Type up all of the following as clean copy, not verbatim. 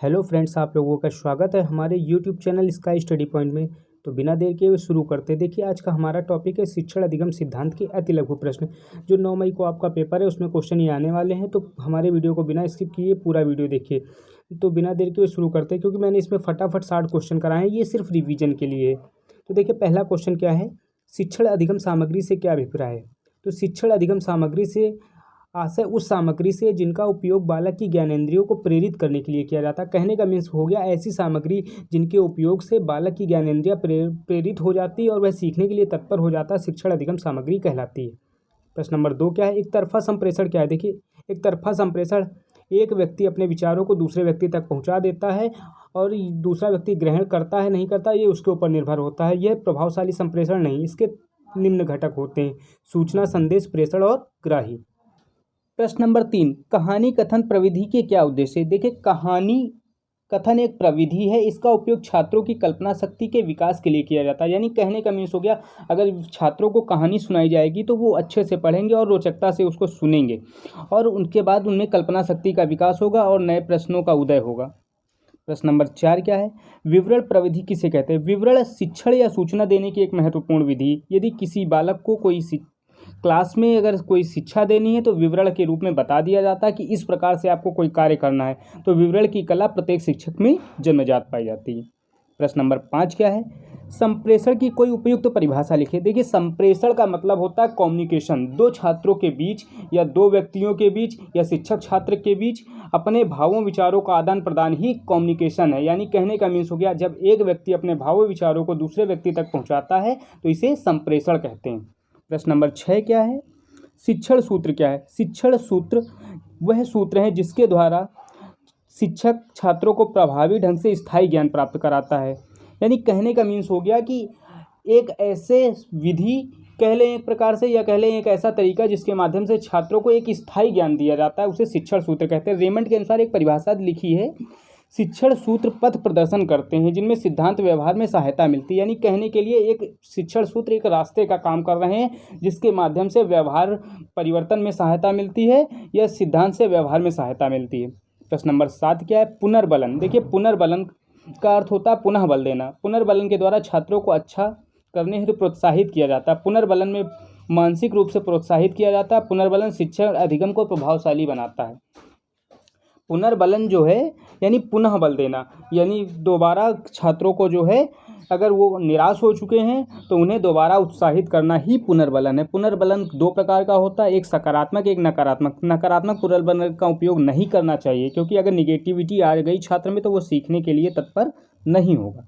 Hello friends, आप लोगों का स्वागत है हमारे YouTube channel sky study point में। तो बिना देर किए हुए शुरू करते हैं। देखिए, आज का हमारा टॉपिक है शिक्षण अधिगम सिद्धांत के अति लघु प्रश्न। जो 9 मई को आपका पेपर है उसमें क्वेश्चन ये आने वाले हैं। तो हमारे वीडियो को बिना स्किप किए पूरा वीडियो देखिए। तो बिना देर किए हुए शुरू करते हैं, क्योंकि मैंने इसमें फटाफट 60 क्वेश्चन कराए हैं। ये सिर्फ रिविजन के लिए है। तो देखिए, पहला क्वेश्चन क्या है, शिक्षण अधिगम सामग्री से क्या अभिप्राय है। तो शिक्षण अधिगम सामग्री से आशय उस सामग्री से जिनका उपयोग बालक की ज्ञानेंद्रियों को प्रेरित करने के लिए किया जाता है। कहने का मीन्स हो गया ऐसी सामग्री जिनके उपयोग से बालक की ज्ञानेंद्रियां प्रेरित हो जाती है और वह सीखने के लिए तत्पर हो जाता है, शिक्षण अधिगम सामग्री कहलाती है। प्रश्न नंबर 2 क्या है, एक तरफा संप्रेषण क्या है। देखिए, एक तरफा संप्रेषण, एक व्यक्ति अपने विचारों को दूसरे व्यक्ति तक पहुंचा देता है और दूसरा व्यक्ति ग्रहण करता है नहीं करता, ये उसके ऊपर निर्भर होता है। यह प्रभावशाली संप्रेषण नहीं। इसके निम्न घटक होते हैं, सूचना, संदेश, प्रेषण और ग्राही। प्रश्न नंबर 3, कहानी कथन प्रविधि के क्या उद्देश्य है। देखिए, कहानी कथन एक प्रविधि है। इसका उपयोग छात्रों की कल्पना शक्ति के विकास के लिए किया जाता है। यानी कहने का मीन्स हो गया, अगर छात्रों को कहानी सुनाई जाएगी तो वो अच्छे से पढ़ेंगे और रोचकता से उसको सुनेंगे और उनके बाद उनमें कल्पना शक्ति का विकास होगा और नए प्रश्नों का उदय होगा। प्रश्न नंबर 4 क्या है, विवरण प्रविधि किसे कहते हैं। विवरण शिक्षण या सूचना देने की एक महत्वपूर्ण विधि। यदि किसी बालक को कोई क्लास में अगर कोई शिक्षा देनी है तो विवरण के रूप में बता दिया जाता है कि इस प्रकार से आपको कोई कार्य करना है। तो विवरण की कला प्रत्येक शिक्षक में जन्मजात पाई जाती है। प्रश्न नंबर 5 क्या है, संप्रेषण की कोई उपयुक्त परिभाषा लिखिए। देखिए, संप्रेषण का मतलब होता है कम्युनिकेशन। दो छात्रों के बीच या दो व्यक्तियों के बीच या शिक्षक छात्र के बीच अपने भावों विचारों का आदान प्रदान ही कम्युनिकेशन है। यानी कहने का मीन्स हो गया, जब एक व्यक्ति अपने भावों विचारों को दूसरे व्यक्ति तक पहुंचाता है तो इसे संप्रेषण कहते हैं। प्रश्न नंबर 6 क्या है, शिक्षण सूत्र क्या है। शिक्षण सूत्र वह सूत्र है जिसके द्वारा शिक्षक छात्रों को प्रभावी ढंग से स्थायी ज्ञान प्राप्त कराता है। यानी कहने का मीन्स हो गया कि एक ऐसे विधि कह लें एक प्रकार से, या कह लें एक ऐसा तरीका जिसके माध्यम से छात्रों को एक स्थायी ज्ञान दिया जाता है, उसे शिक्षण सूत्र कहते हैं। रेमंड के अनुसार एक परिभाषा लिखी है, शिक्षण सूत्र पथ प्रदर्शन करते हैं जिनमें सिद्धांत व्यवहार में सहायता मिलती है। यानी कहने के लिए एक शिक्षण सूत्र एक रास्ते का काम कर रहे हैं जिसके माध्यम से व्यवहार परिवर्तन में सहायता मिलती है या सिद्धांत से व्यवहार में सहायता मिलती है। प्रश्न नंबर 7 क्या है, पुनर्बलन। देखिए, पुनर्बलन का अर्थ होता है पुनः बल देना। पुनर्बलन के द्वारा छात्रों को अच्छा करने हेतु प्रोत्साहित किया जाता है। पुनर्बलन में मानसिक रूप से प्रोत्साहित किया जाता है। पुनर्बलन शिक्षण अधिगम को प्रभावशाली बनाता है। पुनर्बलन जो है यानी पुनः बल देना, यानी दोबारा छात्रों को जो है अगर वो निराश हो चुके हैं तो उन्हें दोबारा उत्साहित करना ही पुनर्बलन है। पुनर्बलन 2 प्रकार का होता है, एक सकारात्मक एक नकारात्मक। नकारात्मक पुनर्बलन का उपयोग नहीं करना चाहिए, क्योंकि अगर निगेटिविटी आ गई छात्र में तो वो सीखने के लिए तत्पर नहीं होगा।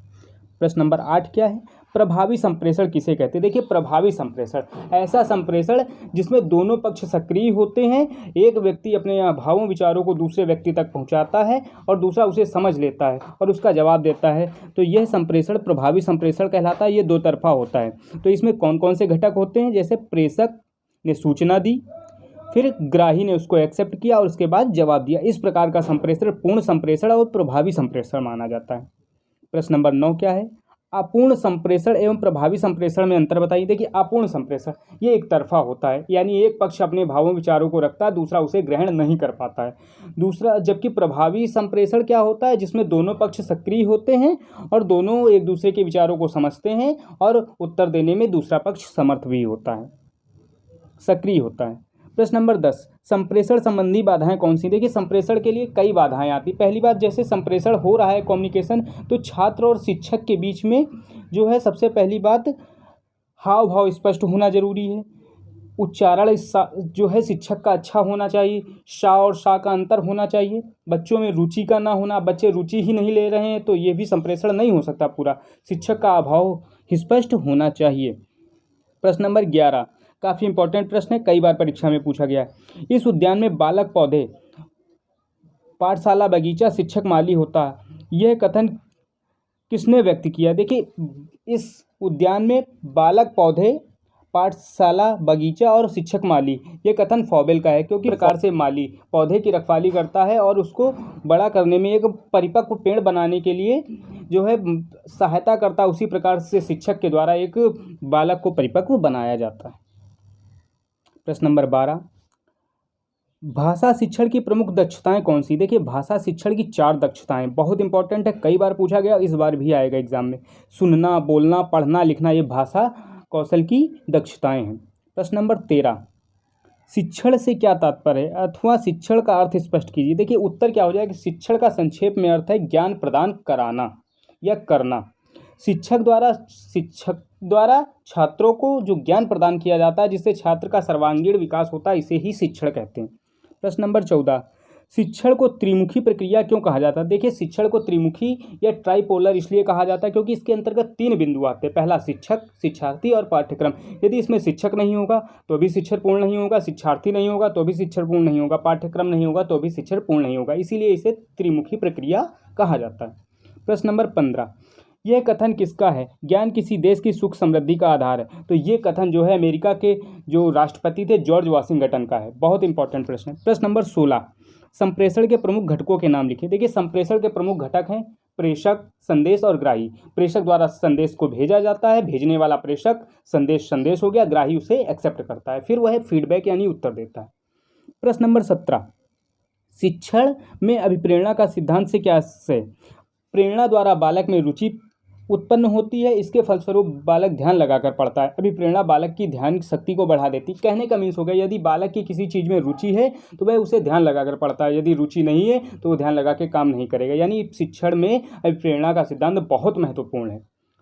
प्रश्न नंबर 8 क्या है, प्रभावी संप्रेषण किसे कहते हैं। देखिए, प्रभावी संप्रेषण ऐसा संप्रेषण जिसमें दोनों पक्ष सक्रिय होते हैं। एक व्यक्ति अपने भावों विचारों को दूसरे व्यक्ति तक पहुंचाता है और दूसरा उसे समझ लेता है और उसका जवाब देता है, तो यह संप्रेषण प्रभावी संप्रेषण कहलाता है। ये 2 तरफा होता है। तो इसमें कौन कौन से घटक होते हैं, जैसे प्रेषक ने सूचना दी, फिर ग्राही ने उसको एक्सेप्ट किया और उसके बाद जवाब दिया। इस प्रकार का संप्रेषण पूर्ण संप्रेषण और प्रभावी संप्रेषण माना जाता है। प्रश्न नंबर 9 क्या है, अपूर्ण संप्रेषण एवं प्रभावी संप्रेषण में अंतर बताइए। देखिए, अपूर्ण संप्रेषण ये एक तरफा होता है, यानी एक पक्ष अपने भावों विचारों को रखता है, दूसरा उसे ग्रहण नहीं कर पाता है। दूसरा, जबकि प्रभावी संप्रेषण क्या होता है, जिसमें दोनों पक्ष सक्रिय होते हैं और दोनों एक दूसरे के विचारों को समझते हैं और उत्तर देने में दूसरा पक्ष समर्थ भी होता है, सक्रिय होता है। प्रश्न नंबर 10, संप्रेषण संबंधी बाधाएं कौन सी। देखिए, संप्रेषण के लिए कई बाधाएं आती। पहली बात, जैसे संप्रेषण हो रहा है कम्युनिकेशन, तो छात्र और शिक्षक के बीच में जो है सबसे पहली बात हाव भाव स्पष्ट होना जरूरी है। उच्चारण जो है शिक्षक का अच्छा होना चाहिए। शा और शा का अंतर होना चाहिए। बच्चों में रुचि का ना होना, बच्चे रुचि ही नहीं ले रहे हैं तो ये भी संप्रेषण नहीं हो सकता पूरा। शिक्षक का अभाव स्पष्ट होना चाहिए। प्रश्न नंबर 11 काफ़ी इंपॉर्टेंट प्रश्न है, कई बार परीक्षा में पूछा गया है। इस उद्यान में बालक पौधे पाठशाला बगीचा शिक्षक माली होता है, यह कथन किसने व्यक्त किया। देखिए, इस उद्यान में बालक पौधे पाठशाला बगीचा और शिक्षक माली, ये कथन फॉबेल का है, क्योंकि प्रकार से माली पौधे की रखवाली करता है और उसको बड़ा करने में, एक परिपक्व पेड़ बनाने के लिए जो है सहायता करता है। उसी प्रकार से शिक्षक के द्वारा एक बालक को परिपक्व बनाया जाता है। प्रश्न नंबर 12, भाषा शिक्षण की प्रमुख दक्षताएं कौन सी? देखिए भाषा शिक्षण की 4 दक्षताएं बहुत इंपॉर्टेंट है, कई बार पूछा गया, इस बार भी आएगा एग्जाम में। सुनना, बोलना, पढ़ना, लिखना, ये भाषा कौशल की दक्षताएं हैं। प्रश्न नंबर 13, शिक्षण से क्या तात्पर्य है अथवा शिक्षण का अर्थ स्पष्ट कीजिए। देखिए उत्तर क्या हो जाएगा, शिक्षण का संक्षेप में अर्थ है ज्ञान प्रदान कराना या करना। शिक्षक द्वारा छात्रों को जो ज्ञान प्रदान किया जाता है जिससे छात्र का सर्वांगीण विकास होता है, इसे ही शिक्षण कहते हैं। प्रश्न नंबर 14, शिक्षण को त्रिमुखी प्रक्रिया क्यों कहा जाता है? देखिए शिक्षण को त्रिमुखी या ट्राइपोलर इसलिए कहा जाता है क्योंकि इसके अंतर्गत 3 बिंदु आते हैं। पहला शिक्षक, शिक्षार्थी और पाठ्यक्रम। यदि इसमें शिक्षक नहीं होगा तो भी शिक्षण पूर्ण नहीं होगा, शिक्षार्थी नहीं होगा तो भी शिक्षण पूर्ण नहीं होगा, पाठ्यक्रम नहीं होगा तो भी शिक्षण पूर्ण नहीं होगा, इसीलिए इसे त्रिमुखी प्रक्रिया कहा जाता है। प्रश्न नंबर 15, यह कथन किसका है? ज्ञान किसी देश की सुख समृद्धि का आधार है। तो ये कथन जो है अमेरिका के जो राष्ट्रपति थे जॉर्ज वाशिंगटन का है। बहुत इंपॉर्टेंट प्रश्न है। प्रश्न नंबर 16, संप्रेषण के प्रमुख घटकों के नाम लिखिए। देखिए संप्रेषण के प्रमुख घटक हैं प्रेषक, संदेश और ग्राही। प्रेषक द्वारा संदेश को भेजा जाता है, भेजने वाला प्रेषक, संदेश हो गया, ग्राही उसे एक्सेप्ट करता है, फिर वह फीडबैक यानी उत्तर देता है। प्रश्न नंबर 17, शिक्षण में अभिप्रेरणा का सिद्धांत से क्या है? प्रेरणा द्वारा बालक में रुचि उत्पन्न होती है, इसके फलस्वरूप बालक ध्यान लगाकर पढ़ता है। अभिप्रेरणा बालक की ध्यान शक्ति को बढ़ा देती है। कहने का मीन्स हो गया यदि बालक की किसी चीज़ में रुचि है तो वह उसे ध्यान लगाकर पढ़ता है, यदि रुचि नहीं है तो वो ध्यान लगा के काम नहीं करेगा। यानी शिक्षण में अभिप्रेरणा का सिद्धांत बहुत महत्वपूर्ण है।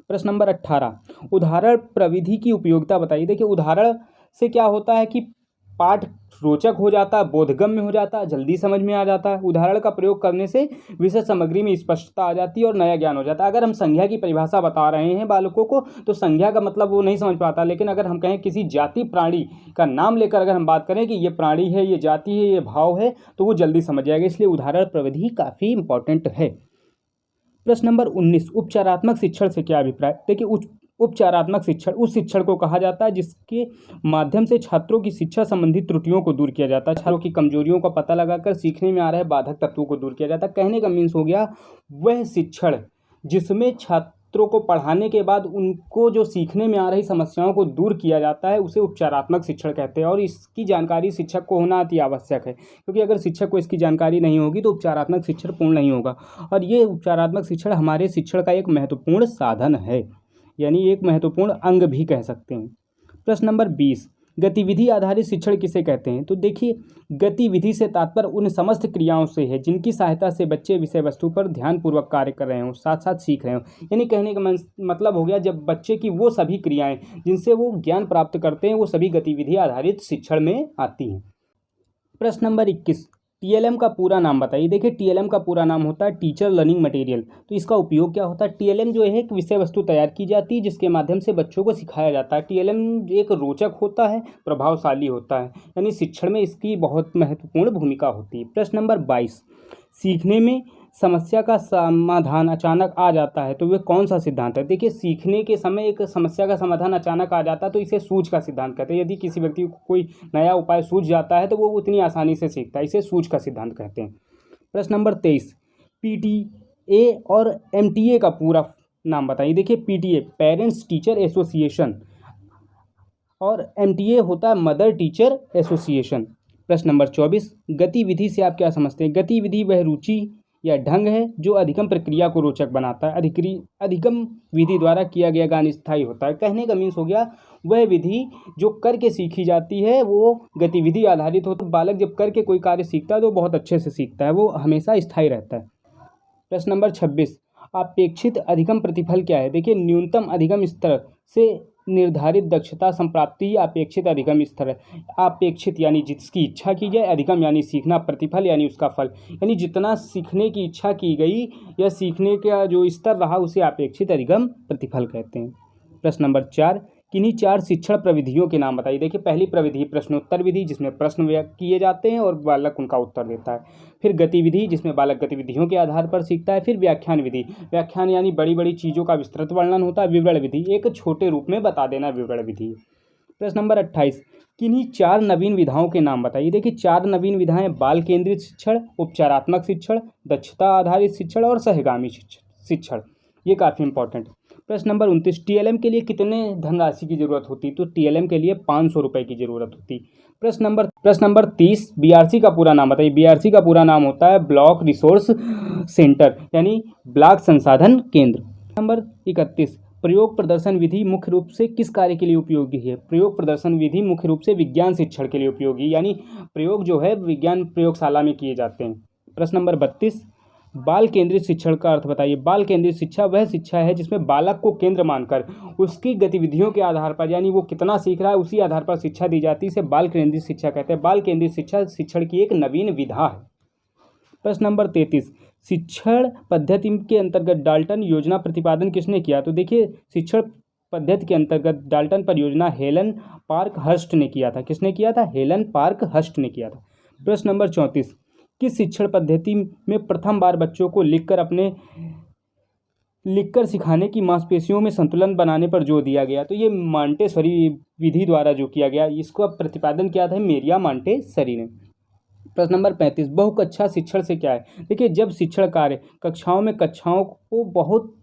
प्रश्न नंबर 18, उदाहरण प्रविधि की उपयोगिता बताइए। देखिए उदाहरण से क्या होता है कि पाठ रोचक हो जाता है, बोधगम्य हो जाता है, जल्दी समझ में आ जाता है। उदाहरण का प्रयोग करने से विषय सामग्री में स्पष्टता आ जाती है और नया ज्ञान हो जाता है। अगर हम संज्ञा की परिभाषा बता रहे हैं बालकों को तो संज्ञा का मतलब वो नहीं समझ पाता, लेकिन अगर हम कहें किसी जाति प्राणी का नाम लेकर अगर हम बात करें कि ये प्राणी है, ये जाति है, ये भाव है, तो वो जल्दी समझ जाएगा। इसलिए उदाहरण प्रविधि काफ़ी इंपॉर्टेंट है। प्रश्न नंबर 19, उपचारात्मक शिक्षण से क्या अभिप्राय? देखिए उपचारात्मक शिक्षण उस शिक्षण को कहा जाता है जिसके माध्यम से छात्रों की शिक्षा संबंधी त्रुटियों को दूर किया जाता है, छात्रों की कमजोरियों का पता लगाकर सीखने में आ रहे बाधक तत्वों को दूर किया जाता है। कहने का मीन्स हो गया वह शिक्षण जिसमें छात्रों को पढ़ाने के बाद उनको जो सीखने में आ रही समस्याओं को दूर किया जाता है, उसे उपचारात्मक शिक्षण कहते हैं। और इसकी जानकारी शिक्षक को होना अति आवश्यक है, क्योंकि अगर शिक्षक को इसकी जानकारी नहीं होगी तो उपचारात्मक शिक्षण पूर्ण नहीं होगा। और ये उपचारात्मक शिक्षण हमारे शिक्षण का एक महत्वपूर्ण साधन है, यानी एक महत्वपूर्ण अंग भी कह सकते हैं। प्रश्न नंबर 20, गतिविधि आधारित शिक्षण किसे कहते हैं? तो देखिए गतिविधि से तात्पर्य उन समस्त क्रियाओं से है जिनकी सहायता से बच्चे विषय वस्तु पर ध्यानपूर्वक कार्य कर रहे हों, साथ साथ सीख रहे हों। यानी कहने का मतलब हो गया जब बच्चे की वो सभी क्रियाएं जिनसे वो ज्ञान प्राप्त करते हैं वो सभी गतिविधि आधारित शिक्षण में आती हैं। प्रश्न नंबर 21, टीएलएम का पूरा नाम बताइए। देखिए टीएलएम का पूरा नाम होता है टीचर लर्निंग मटेरियल। तो इसका उपयोग क्या होता है? टीएलएम जो है एक विषय वस्तु तैयार की जाती है जिसके माध्यम से बच्चों को सिखाया जाता है। टीएलएम एक रोचक होता है, प्रभावशाली होता है, यानी शिक्षण में इसकी बहुत महत्वपूर्ण भूमिका होती है। प्रश्न नंबर 22, सीखने में समस्या का समाधान अचानक आ जाता है तो वह कौन सा सिद्धांत है? देखिए सीखने के समय एक समस्या का समाधान अचानक आ जाता है तो इसे सूझ का सिद्धांत कहते हैं। यदि किसी व्यक्ति को कोई नया उपाय सूझ जाता है तो वो उतनी आसानी से सीखता है, इसे सूझ का सिद्धांत कहते हैं। प्रश्न नंबर 23, पीटीए और एमटीए का पूरा नाम बताइए। देखिए पीटीए पेरेंट्स टीचर एसोसिएशन और एमटीए होता है मदर टीचर एसोसिएशन। प्रश्न नंबर 24, गतिविधि से आप क्या समझते हैं? गतिविधि वह रुचि या ढंग है जो अधिगम प्रक्रिया को रोचक बनाता है। अधिगम विधि द्वारा किया गया ज्ञान स्थायी होता है। कहने का मीन्स हो गया वह विधि जो करके सीखी जाती है वो गतिविधि आधारित होती है। बालक जब करके कोई कार्य सीखता है तो बहुत अच्छे से सीखता है, वो हमेशा स्थायी रहता है। प्रश्न नंबर 26, अपेक्षित अधिगम प्रतिफल क्या है? देखिए न्यूनतम अधिगम स्तर से निर्धारित दक्षता संप्राप्ति अपेक्षित अधिगम स्तर है। अपेक्षित यानी जिसकी इच्छा की जाए, अधिगम यानी सीखना, प्रतिफल यानी उसका फल, यानी जितना सीखने की इच्छा की गई या सीखने का जो स्तर रहा उसे अपेक्षित अधिगम प्रतिफल कहते हैं। प्रश्न नंबर 4, किन्हीं 4 शिक्षण प्रविधियों के नाम बताइए। देखिए पहली प्रविधि प्रश्नोत्तर विधि जिसमें प्रश्न किए जाते हैं और बालक उनका उत्तर देता है। फिर गतिविधि जिसमें बालक गतिविधियों के आधार पर सीखता है। फिर व्याख्यान विधि, व्याख्यान यानी बड़ी बड़ी चीज़ों का विस्तृत वर्णन होता है। विवरण विधि एक छोटे रूप में बता देना, विवरण विधि। प्रश्न नंबर 28, किन्हीं 4 नवीन विधाओं के नाम बताइए। देखिए 4 नवीन विधाएं बाल केंद्रित शिक्षण, उपचारात्मक शिक्षण, दक्षता आधारित शिक्षण और सहगामी शिक्षण। ये काफ़ी इंपॉर्टेंट। प्रश्न नंबर 29, टीएलएम के लिए कितने धनराशि की जरूरत होती? तो टीएलएम के लिए 500 रुपये की जरूरत होती। प्रश्न नंबर 30, बीआरसी का पूरा नाम बताइए। बीआरसी का पूरा नाम होता है ब्लॉक रिसोर्स सेंटर, यानी ब्लॉक संसाधन केंद्र। नंबर 31, प्रयोग प्रदर्शन विधि मुख्य रूप से किस कार्य के लिए उपयोगी है? प्रयोग प्रदर्शन विधि मुख्य रूप से विज्ञान शिक्षण के लिए उपयोगी, यानी प्रयोग जो है विज्ञान प्रयोगशाला में किए जाते हैं। प्रश्न नंबर 32, बाल केंद्रित शिक्षण का अर्थ बताइए। बाल केंद्रित शिक्षा वह शिक्षा है जिसमें बालक को केंद्र मानकर उसकी गतिविधियों के आधार पर, यानी वो कितना सीख रहा है उसी आधार पर शिक्षा दी जाती है। इसे बाल केंद्रित शिक्षा कहते हैं। बाल केंद्रित शिक्षा शिक्षण की एक नवीन विधा है। प्रश्न नंबर 33, शिक्षण पद्धति के अंतर्गत डाल्टन योजना प्रतिपादन किसने किया? तो देखिए, शिक्षण पद्धति के अंतर्गत डाल्टन परियोजना हेलन पार्क हर्स्ट ने किया था। किसने किया था? हेलन पार्क हर्स्ट ने किया था। प्रश्न नंबर 34, किस शिक्षण पद्धति में प्रथम बार बच्चों को लिखकर सिखाने की मांसपेशियों में संतुलन बनाने पर जोर दिया गया? तो ये मांटेसरी विधि द्वारा जो किया गया, इसको प्रतिपादन किया था मेरिया मांटेसरी ने। प्रश्न नंबर 35, बहुकक्षा शिक्षण से क्या है? देखिए, जब शिक्षण कार्य कक्षाओं को बहुत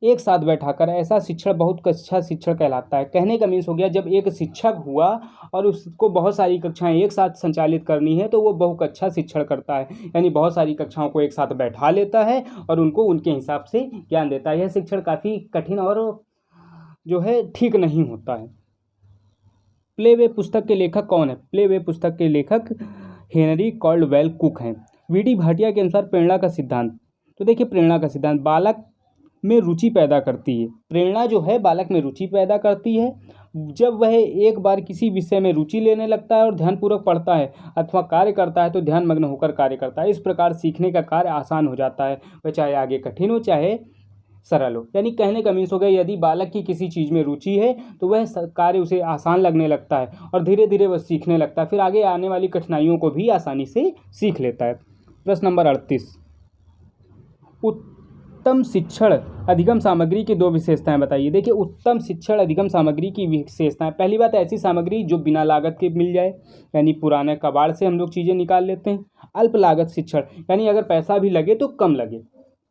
एक साथ बैठाकर, ऐसा शिक्षण बहुकक्षा शिक्षण कहलाता है। कहने का मीन्स हो गया, जब एक शिक्षक हुआ और उसको बहुत सारी कक्षाएं एक साथ संचालित करनी है तो वो बहुकक्षा शिक्षण करता है, यानी बहुत सारी कक्षाओं को एक साथ बैठा लेता है और उनको उनके हिसाब से ज्ञान देता है। यह शिक्षण काफ़ी कठिन और जो है ठीक नहीं होता है। प्ले वे पुस्तक के लेखक कौन है? प्ले वे पुस्तक के लेखक हेनरी कॉल्डवेल कुक हैं। वीडी भाटिया के अनुसार प्रेरणा का सिद्धांत, तो देखिए, प्रेरणा का सिद्धांत बालक में रुचि पैदा करती है। प्रेरणा जो है बालक में रुचि पैदा करती है जब वह एक बार किसी विषय में रुचि लेने लगता है और ध्यानपूर्वक पढ़ता है अथवा कार्य करता है तो ध्यानमग्न होकर कार्य करता है। इस प्रकार सीखने का कार्य आसान हो जाता है, वह चाहे आगे कठिन हो चाहे सरल हो। यानी कहने का मीन्स हो गया, यदि बालक की किसी चीज़ में रुचि है तो वह कार्य उसे आसान लगने लगता है और धीरे धीरे वह सीखने लगता है, फिर आगे आने वाली कठिनाइयों को भी आसानी से सीख लेता है। प्रश्न नंबर 38, उत्तम शिक्षण अधिगम सामग्री की दो विशेषताएं बताइए। देखिए, उत्तम शिक्षण अधिगम सामग्री की विशेषताएं, पहली बात, ऐसी सामग्री जो बिना लागत के मिल जाए, यानी पुराने कबाड़ से हम लोग चीज़ें निकाल लेते हैं। अल्प लागत शिक्षण, यानी अगर पैसा भी लगे तो कम लगे।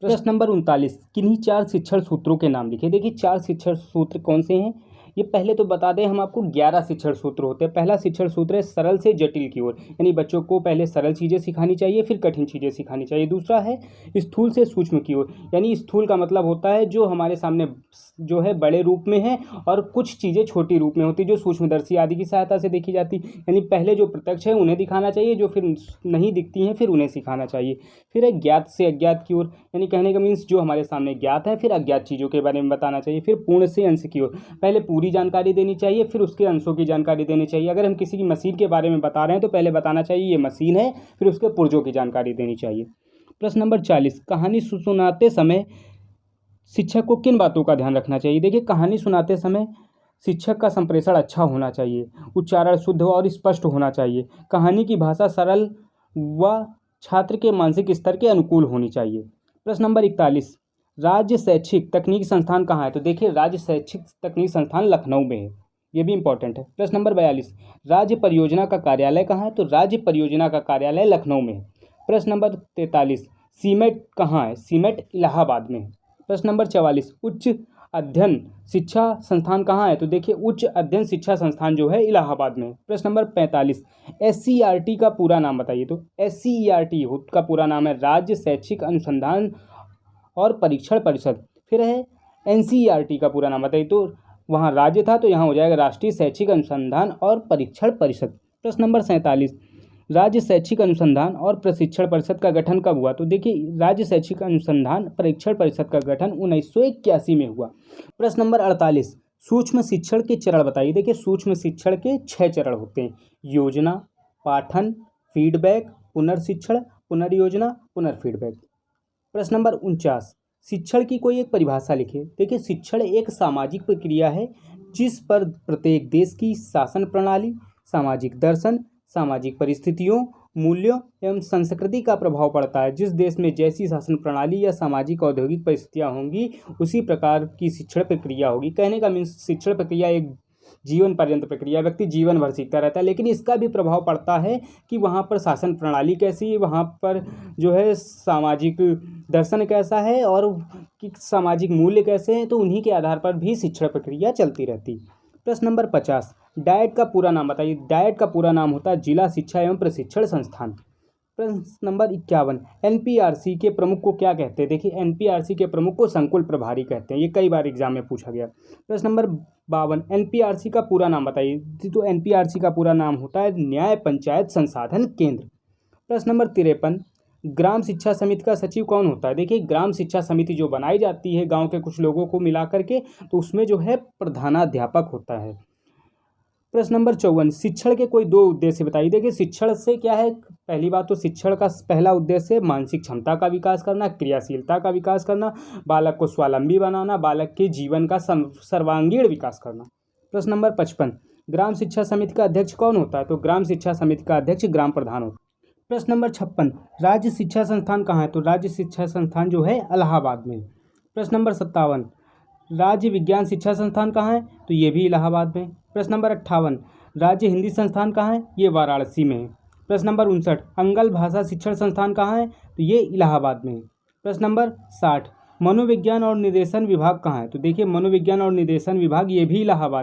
प्रश्न नंबर 39, किन्हीं 4 शिक्षण सूत्रों के नाम लिखिए। देखिए, 4 शिक्षण सूत्र कौन से हैं? ये पहले तो बता दें हम आपको, 11 शिक्षण सूत्र होते हैं। पहला शिक्षण सूत्र है सरल से जटिल की ओर, यानी बच्चों को पहले सरल चीज़ें सिखानी चाहिए फिर कठिन चीज़ें सिखानी चाहिए। दूसरा है स्थूल से सूक्ष्म की ओर, यानी स्थूल का मतलब होता है जो हमारे सामने जो है बड़े रूप में है और कुछ चीज़ें छोटी रूप में होती जो सूक्ष्मदर्शी आदि की सहायता से देखी जाती। यानी पहले जो प्रत्यक्ष है उन्हें दिखाना चाहिए, जो फिर नहीं दिखती हैं फिर उन्हें सिखाना चाहिए। फिर है ज्ञात से अज्ञात की ओर, यानी कहने का मीन्स जो हमारे सामने ज्ञात है फिर अज्ञात चीज़ों के बारे में बताना चाहिए। फिर पूर्ण से अंश की ओर, पहले पूरी जानकारी देनी चाहिए फिर उसके अंशों की जानकारी देनी चाहिए। अगर हम किसी की मशीन के बारे में बता रहे हैं तो पहले बताना चाहिए ये मशीन है, फिर उसके पुर्जों की जानकारी देनी चाहिए। प्रश्न नंबर 40, कहानी सुनाते समय शिक्षक को किन बातों का ध्यान रखना चाहिए? देखिए, कहानी सुनाते समय शिक्षक का संप्रेषण अच्छा होना चाहिए, उच्चारण शुद्ध और स्पष्ट होना चाहिए, कहानी की भाषा सरल व छात्र के मानसिक स्तर के अनुकूल होनी चाहिए। प्रश्न नंबर 41, राज्य शैक्षिक तकनीक संस्थान कहाँ है? तो देखिए, राज्य शैक्षिक तकनीक संस्थान लखनऊ में है, ये भी इंपॉर्टेंट है। प्रश्न नंबर 42, राज्य परियोजना का कार्यालय कहाँ है? तो राज्य परियोजना का कार्यालय लखनऊ में है। प्रश्न नंबर 43, सीमेट कहाँ है? सीमेट इलाहाबाद में है। प्रश्न नंबर 44, उच्च अध्ययन शिक्षा संस्थान कहाँ है? तो देखिए, उच्च अध्ययन शिक्षा संस्थान जो है इलाहाबाद में है। प्रश्न नंबर 45, SCERT का पूरा नाम बताइए। तो SCERT का पूरा नाम है राज्य शैक्षिक अनुसंधान और परीक्षण परिषद। फिर है NCERT का पूरा नाम बताइए। तो वहाँ राज्य था तो यहाँ हो जाएगा राष्ट्रीय शैक्षिक अनुसंधान और परीक्षण परिषद। प्रश्न नंबर 47, राज्य शैक्षिक अनुसंधान और प्रशिक्षण परिषद का गठन कब हुआ? तो देखिए, राज्य शैक्षिक अनुसंधान परीक्षण परिषद का गठन 1981 में हुआ। प्रश्न नंबर 48, सूक्ष्म शिक्षण के चरण बताइए। देखिए, सूक्ष्म शिक्षण के 6 चरण होते हैं, योजना, पाठन, फीडबैक, पुनर्शिक्षण, पुनर्योजना, पुनर्फीडबैक। प्रश्न नंबर 49, शिक्षण की कोई एक परिभाषा लिखिए। देखिए, शिक्षण एक सामाजिक प्रक्रिया है जिस पर प्रत्येक देश की शासन प्रणाली, सामाजिक दर्शन, सामाजिक परिस्थितियों, मूल्यों एवं संस्कृति का प्रभाव पड़ता है। जिस देश में जैसी शासन प्रणाली या सामाजिक औद्योगिक परिस्थितियां होंगी उसी प्रकार की शिक्षण प्रक्रिया होगी। कहने का मीन्स शिक्षण प्रक्रिया एक जीवन पर्यंत प्रक्रिया, व्यक्ति जीवन भर सीखता रहता है। लेकिन इसका भी प्रभाव पड़ता है कि वहाँ पर शासन प्रणाली कैसी है, वहाँ पर जो है सामाजिक दर्शन कैसा है और कि सामाजिक मूल्य कैसे हैं, तो उन्हीं के आधार पर भी शिक्षण प्रक्रिया चलती रहती। प्रश्न नंबर 50, डाइट का पूरा नाम बताइए। डाइट का पूरा नाम होता है जिला शिक्षा एवं प्रशिक्षण संस्थान। प्रश्न नंबर 51, एनपीआरसी के प्रमुख को क्या कहते हैं। देखिए एनपीआरसी के प्रमुख को संकुल प्रभारी कहते हैं, ये कई बार एग्जाम में पूछा गया। प्रश्न नंबर 52, एनपीआरसी का पूरा नाम बताइए। तो एनपीआरसी का पूरा नाम होता है न्याय पंचायत संसाधन केंद्र। प्रश्न नंबर 53, ग्राम शिक्षा समिति का सचिव कौन होता है। देखिए ग्राम शिक्षा समिति जो बनाई जाती है गांव के कुछ लोगों को मिला करके, तो उसमें जो है प्रधानाध्यापक होता है। प्रश्न नंबर 54, शिक्षण के कोई 2 उद्देश्य बताइए। देखिए शिक्षण से क्या है, पहली बात तो शिक्षण का पहला उद्देश्य मानसिक क्षमता का विकास करना, क्रियाशीलता का विकास करना, बालक को स्वावलंबी बनाना, बालक के जीवन का सर्वांगीण विकास करना। प्रश्न नंबर 55, ग्राम शिक्षा समिति का अध्यक्ष कौन होता है। तो ग्राम शिक्षा समिति का अध्यक्ष ग्राम प्रधान होता है। प्रश्न नंबर 56, राज्य शिक्षा संस्थान कहाँ है। तो राज्य शिक्षा संस्थान जो है इलाहाबाद में। प्रश्न नंबर 57, राज्य विज्ञान शिक्षा संस्थान कहाँ है। तो ये भी इलाहाबाद में। प्रश्न नंबर 58, राज्य हिंदी संस्थान कहाँ है। ये वाराणसी में है। प्रश्न नंबर 59, अंगल भाषा शिक्षण संस्थान कहाँ है। तो ये इलाहाबाद में है। प्रश्न नंबर 60, मनोविज्ञान और निर्देशन विभाग कहाँ है। तो देखिए मनोविज्ञान और निर्देशन विभाग ये भी इलाहाबाद